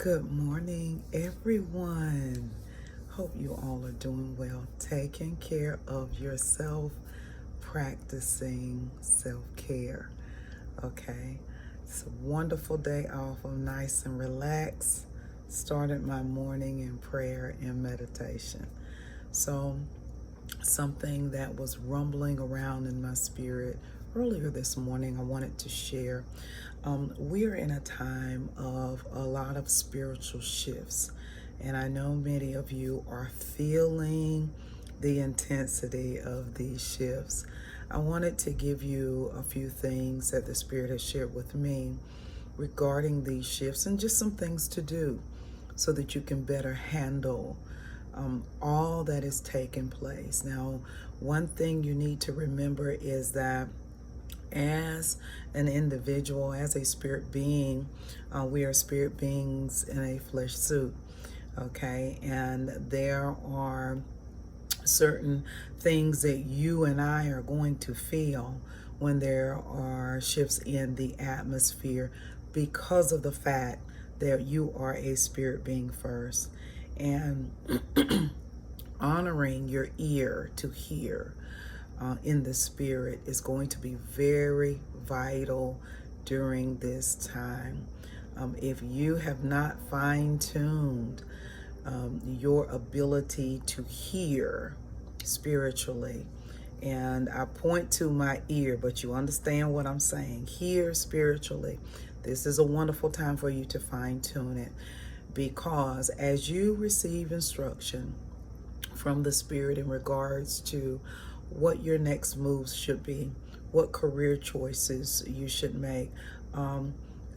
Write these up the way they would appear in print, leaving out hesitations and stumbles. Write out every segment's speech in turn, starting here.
Good morning, everyone. Hope you all are doing well, taking care of yourself, practicing self-care. Okay, it's a wonderful day off. I'm nice and relaxed. Started my morning in prayer and meditation. So, something that was rumbling around in my spirit earlier this morning, I wanted to share. We're in a time of a lot of spiritual shifts, and I know many of you are feeling the intensity of these shifts. I wanted to give you a few things that the Spirit has shared with me regarding these shifts and just some things to do so that you can better handle all that is taking place. Now, one thing you need to remember is that as an individual, as a spirit being, we are spirit beings in a flesh suit, okay? And there are certain things that you and I are going to feel when there are shifts in the atmosphere because of the fact that you are a spirit being first. And honoring your ear to hear in the spirit is going to be very vital during this time. If you have not fine-tuned your ability to hear spiritually, and I point to my ear, but you understand what I'm saying, hear spiritually, this is a wonderful time for you to fine-tune it, because as you receive instruction from the Spirit in regards to what your next moves should be, what career choices you should make,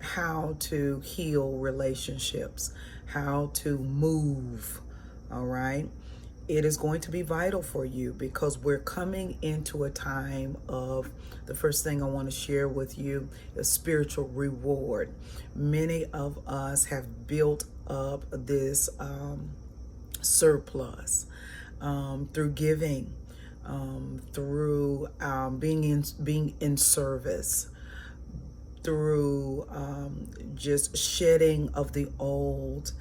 how to heal relationships, how to move, all right? It is going to be vital for you because we're coming into a time of, the first thing I want to share with you is spiritual reward. Many of us have built up this surplus through giving, through being in service, through just shedding of the old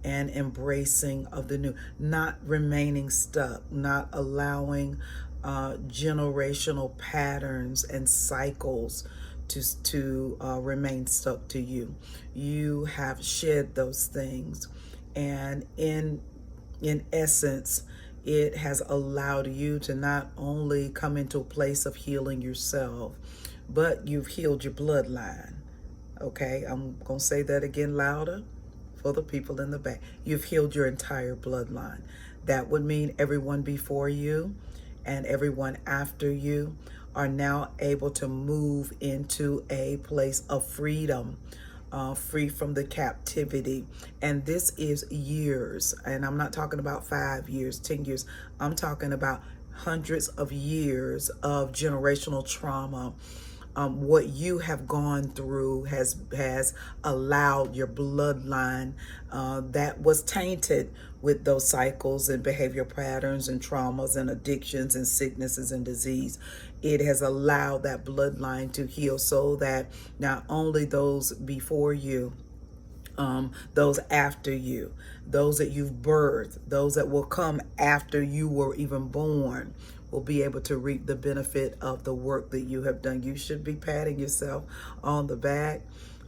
and embracing of the new, not remaining stuck, not allowing generational patterns and cycles to remain stuck to you. You have shed those things, and in essence, it has allowed you to not only come into a place of healing yourself, but you've healed your bloodline. Okay, I'm going to say that again louder for the people in the back. You've healed your entire bloodline. That would mean everyone before you and everyone after you are now able to move into a place of freedom, free from the captivity. And this is years, and I'm not talking about 5 years, 10 years. I'm talking about hundreds of years of generational trauma. What you have gone through has allowed your bloodline that was tainted with those cycles and behavior patterns and traumas and addictions and sicknesses and disease. It has allowed that bloodline to heal so that not only those before you, those after you, those that you've birthed, those that will come after you were even born, will be able to reap the benefit of the work that you have done. You should be patting yourself on the back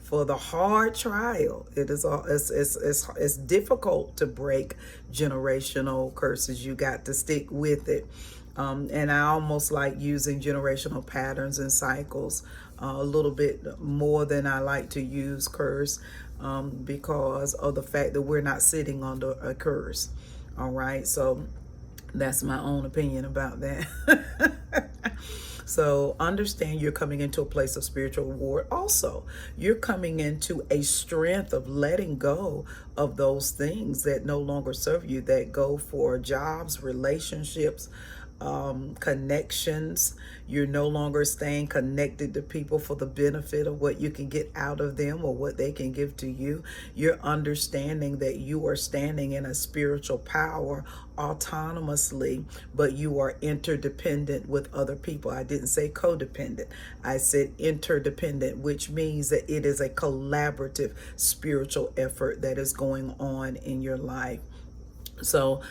for the hard trial. It's difficult to break generational curses. You got to stick with it. And I almost like using generational patterns and cycles a little bit more than I like to use curse, because of the fact that we're not sitting under a curse. All right, so that's my own opinion about that. So understand you're coming into a place of spiritual reward. Also, you're coming into a strength of letting go of those things that no longer serve you, that go for jobs, relationships, connections. You're no longer staying connected to people for the benefit of what you can get out of them or what they can give to you. You're understanding that you are standing in a spiritual power autonomously, but you are interdependent with other people. I didn't say codependent. I said interdependent, which means that it is a collaborative spiritual effort that is going on in your life. So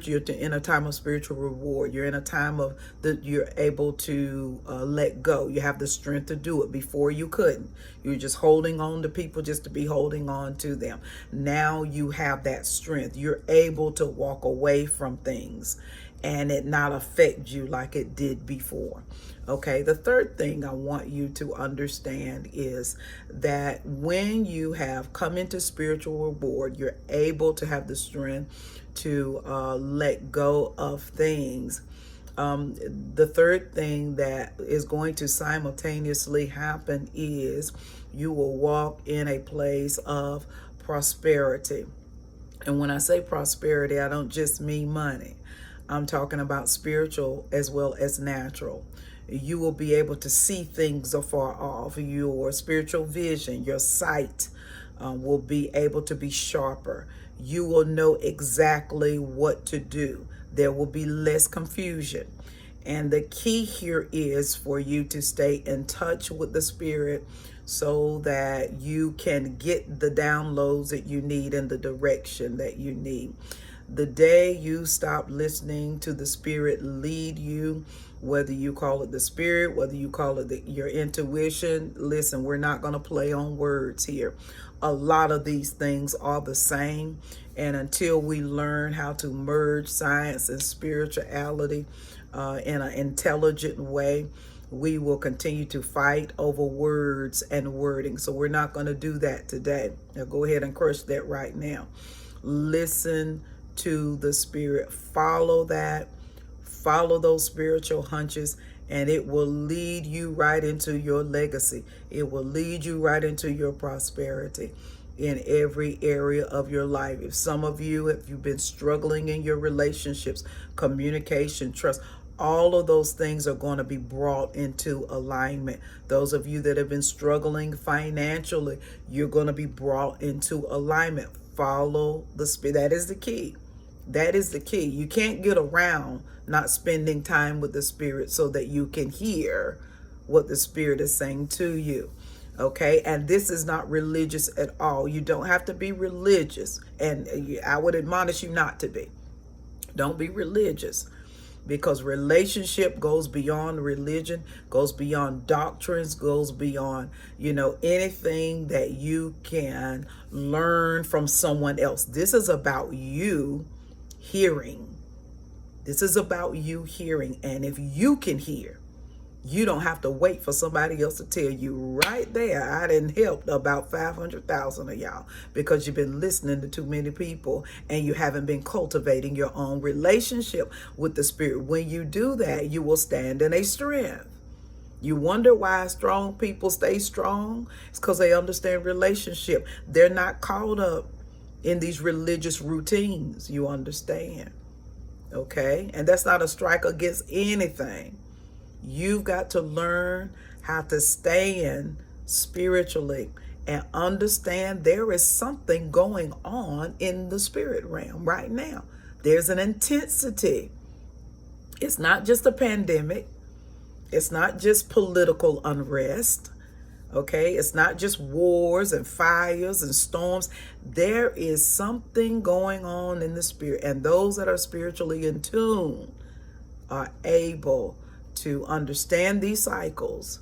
you're in a time of spiritual reward. You're in a time of that you're able to let go. You have the strength to do it. Before you couldn't. You're just holding on to people just to be holding on to them. Now you have that strength. You're able to walk away from things and it not affect you like it did before. Okay, the third thing I want you to understand is that when you have come into spiritual reward, you're able to have the strength to let go of things. The third thing that is going to simultaneously happen is you will walk in a place of prosperity. And when I say prosperity, I don't just mean money. I'm talking about spiritual as well as natural. You will be able to see things afar off. Your spiritual vision, your sight will be able to be sharper. You will know exactly what to do. There will be less confusion. And the key here is for you to stay in touch with the Spirit so that you can get the downloads that you need and the direction that you need. The day you stop listening to the Spirit lead you, whether you call it the Spirit, whether you call it your intuition, listen, we're not going to play on words here. A lot of these things are the same. And until we learn how to merge science and spirituality in an intelligent way, we will continue to fight over words and wording. So we're not going to do that today. Now go ahead and crush that right now. Listen to the Spirit. Follow that. Follow those spiritual hunches, and it will lead you right into your legacy. It will lead you right into your prosperity in every area of your life. If some of you, if you've been struggling in your relationships, communication, trust, all of those things are going to be brought into alignment. Those of you that have been struggling financially, you're going to be brought into alignment. Follow the Spirit. That is the key. That is the key. You can't get around not spending time with the Spirit so that you can hear what the Spirit is saying to you. Okay? And this is not religious at all. You don't have to be religious. And I would admonish you not to be. Don't be religious. Because relationship goes beyond religion, goes beyond doctrines, goes beyond, anything that you can learn from someone else. This is about you hearing. This is about you hearing. And if you can hear, you don't have to wait for somebody else to tell you. Right there, I didn't help about 500,000 of y'all because you've been listening to too many people and you haven't been cultivating your own relationship with the Spirit. When you do that, you will stand in a strength. You wonder why strong people stay strong? It's because they understand relationship. They're not caught up in these religious routines, you understand. Okay? And that's not a strike against anything. You've got to learn how to stand spiritually and understand there is something going on in the spirit realm right now. There's an intensity. It's not just a pandemic. It's not just political unrest. Okay, it's not just wars and fires and storms. There is something going on in the spirit, and those that are spiritually in tune are able to understand these cycles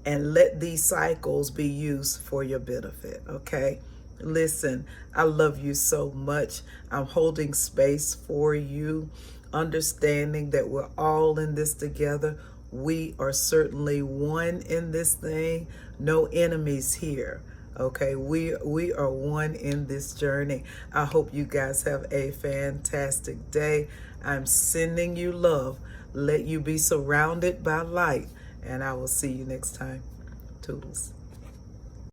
and let these cycles be used for your benefit. Okay, listen, I love you so much. I'm holding space for you, understanding that we're all in this together. We are certainly one in this thing. No enemies here. Okay, we are one in this journey. I hope you guys have a fantastic day. I'm sending you love. Let you be surrounded by light. And I will see you next time. Toodles.